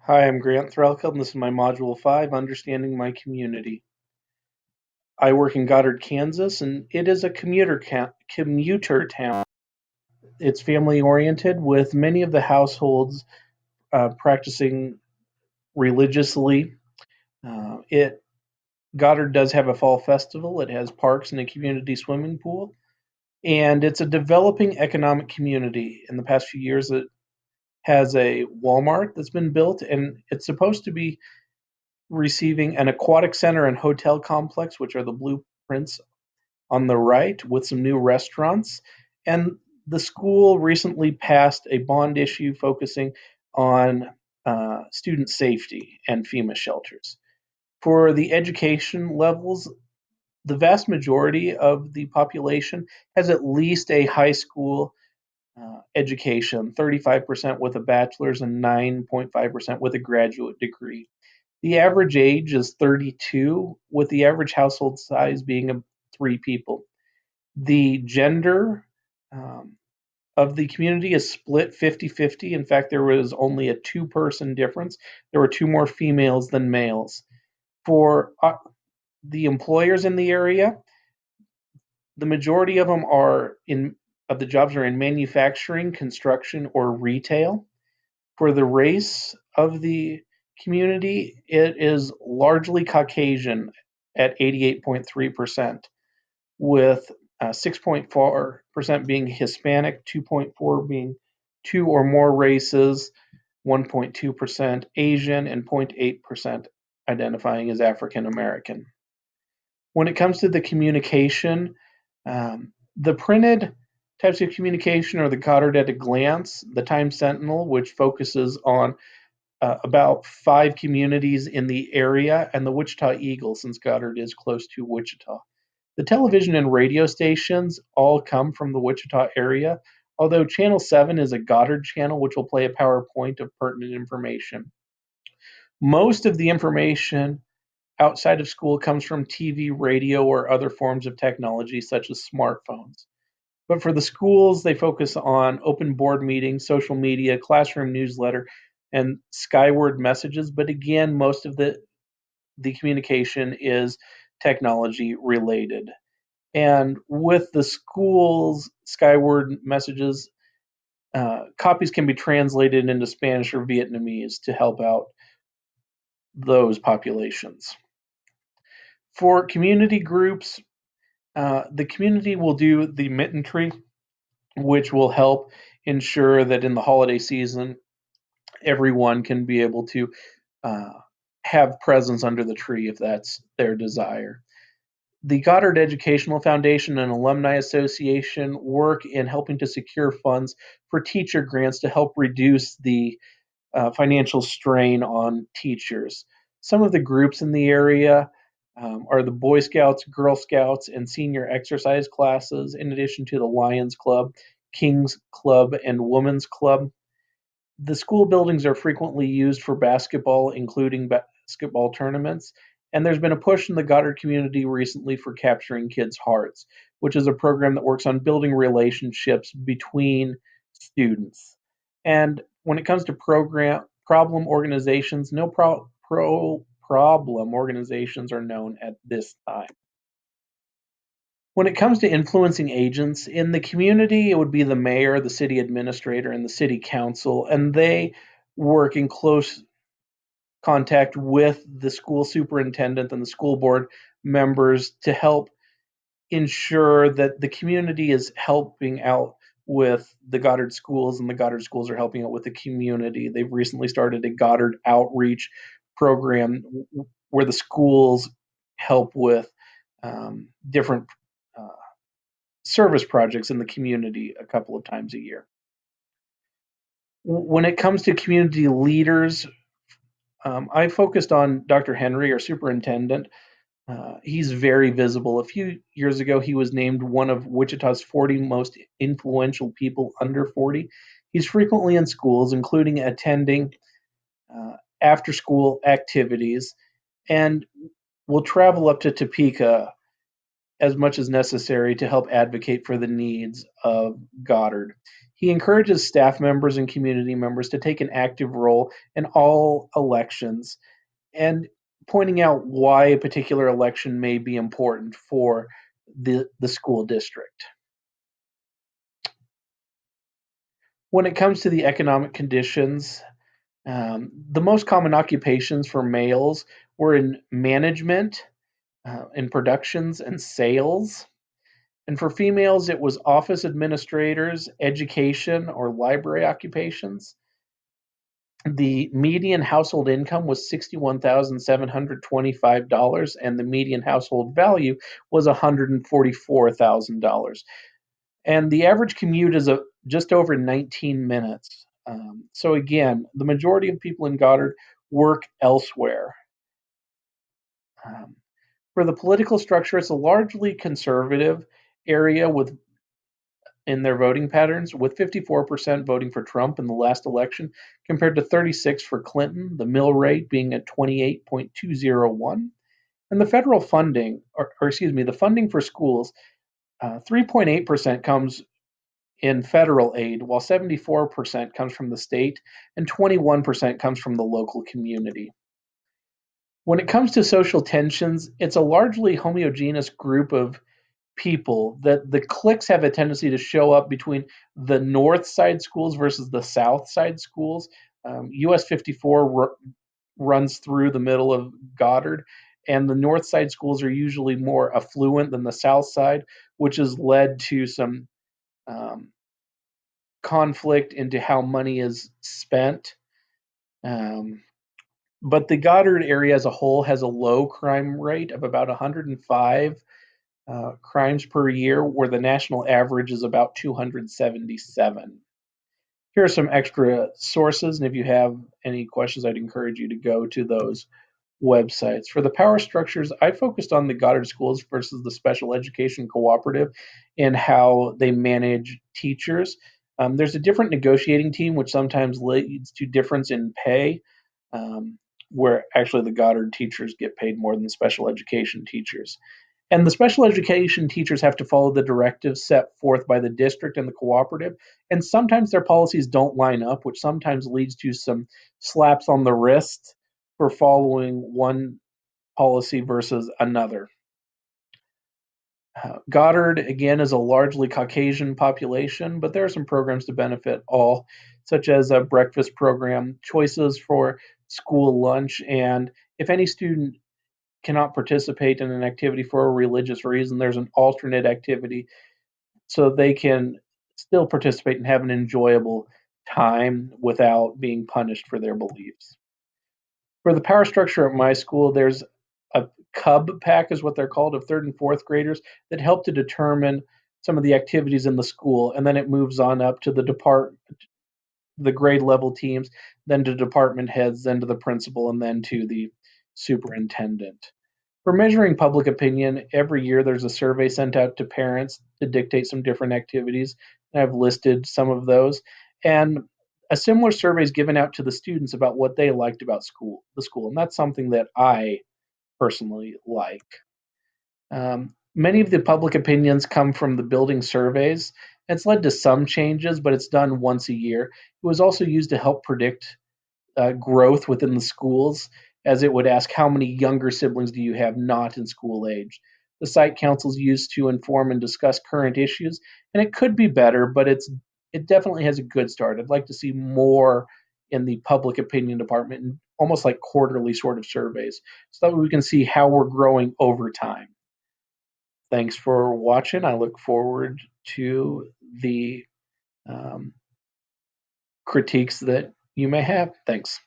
Hi, I'm Grant Threlkeld, and this is my Module 5, Understanding My Community. I work in Goddard, Kansas, and it is a commuter town. It's family-oriented, with many of the households practicing religiously. It Goddard does have a fall festival. It has parks and a community swimming pool, and it's a developing economic community. In the past few years, it has a Walmart that's been built, and it's supposed to be receiving an aquatic center and hotel complex, which are the blueprints on the right, with some new restaurants. And the school recently passed a bond issue focusing on student safety and FEMA shelters. For the education levels, the vast majority of the population has at least a high school education, 35% with a bachelor's and 9.5% with a graduate degree. The average age is 32, with the average household size being of 3 people. The gender of the community is split 50-50. In fact, there was only a two-person difference. There were two more females than males. For the employers in the area, the majority of them are of the jobs are in manufacturing, construction, or retail. For the race of the community, it is largely Caucasian at 88.3%, with 6.4% being Hispanic, 2.4% being two or more races, 1.2% Asian, and 0.8% identifying as African American. When it comes to the communication, the printed types of communication are the Goddard at a Glance, the Times Sentinel, which focuses on about 5 communities in the area, and the Wichita Eagle, since Goddard is close to Wichita. The television and radio stations all come from the Wichita area, although Channel 7 is a Goddard channel, which will play a PowerPoint of pertinent information. Most of the information outside of school comes from TV, radio, or other forms of technology, such as smartphones. But for the schools, they focus on open board meetings, social media, classroom newsletter, and skyward messages. But again, most of the communication is technology related. And with the schools' skyward messages, copies can be translated into Spanish or Vietnamese to help out those populations. For community groups, the community will do the mitten tree, which will help ensure that in the holiday season, everyone can be able to uh, have presents under the tree if that's their desire. The Goddard Educational Foundation and Alumni Association work in helping to secure funds for teacher grants to help reduce the financial strain on teachers. Some of the groups in the area are the Boy Scouts, Girl Scouts, and senior exercise classes, in addition to the Lions Club, Kings Club, and Women's Club. The school buildings are frequently used for basketball, including basketball tournaments, and there's been a push in the Goddard community recently for Capturing Kids' Hearts, which is a program that works on building relationships between students. And when it comes to problem organizations, no problem organizations are known at this time. When it comes to influencing agents in the community, it would be the mayor, the city administrator, and the city council, and they work in close contact with the school superintendent and the school board members to help ensure that the community is helping out with the Goddard schools, and the Goddard schools are helping out with the community. They've recently started a Goddard outreach program where the schools help with different uh, service projects in the community a couple of times a year. When it comes to community leaders, I focused on Dr. Henry, our superintendent. He's very visible. A few years ago, he was named one of Wichita's 40 most influential people under 40. He's frequently in schools, including attending after school activities, and will travel up to Topeka as much as necessary to help advocate for the needs of Goddard. He encourages staff members and community members to take an active role in all elections and pointing out why a particular election may be important for the school district. When it comes to the economic conditions, the most common occupations for males were in management, in productions, and sales. And for females, it was office administrators, education, or library occupations. The median household income was $61,725, and the median household value was $144,000. And the average commute is just over 19 minutes. So again, the majority of people in Goddard work elsewhere. Um, for the political structure, it's a largely conservative area with in their voting patterns, with 54% voting for Trump in the last election compared to 36 for Clinton, the mill rate being at 28.201. And the federal funding, or excuse me, the funding for schools, 3.8% comes in federal aid, while 74% comes from the state and 21% comes from the local community. When it comes to social tensions, it's a largely homogeneous group of people that the cliques have a tendency to show up between the north side schools versus the south side schools. US 54 runs through the middle of Goddard, and the north side schools are usually more affluent than the south side, which has led to some um, conflict into how money is spent. Um, but the Goddard area as a whole has a low crime rate of about 105 crimes per year, where the national average is about 277. Here are some extra sources, and if you have any questions, I'd encourage you to go to those websites. For the power structures, I focused on the Goddard schools versus the special education cooperative and how they manage teachers. There's a different negotiating team, which sometimes leads to difference in pay, where actually the Goddard teachers get paid more than the special education teachers. And the special education teachers have to follow the directives set forth by the district and the cooperative. And sometimes their policies don't line up, which sometimes leads to some slaps on the wrist for following one policy versus another. Goddard, again, is a largely Caucasian population, but there are some programs to benefit all, such as a breakfast program, choices for school lunch, and if any student cannot participate in an activity for a religious reason, there's an alternate activity so they can still participate and have an enjoyable time without being punished for their beliefs. For the power structure at my school, there's a cub pack, is what they're called, of third and fourth graders that help to determine some of the activities in the school, and then it moves on up to the grade level teams, then to department heads, then to the principal, and then to the superintendent. For measuring public opinion, every year there's a survey sent out to parents to dictate some different activities. And I've listed some of those. And a similar survey is given out to the students about what they liked about the school. And that's something that I personally like. Many of the public opinions come from the building surveys. It's led to some changes, but it's done once a year. It was also used to help predict growth within the schools, as it would ask how many younger siblings do you have not in school age. The site council is used to inform and discuss current issues, and it could be better, but it definitely has a good start. I'd like to see more in the public opinion department, and almost like quarterly sort of surveys, so that we can see how we're growing over time. Thanks for watching. I look forward to the critiques that you may have. Thanks.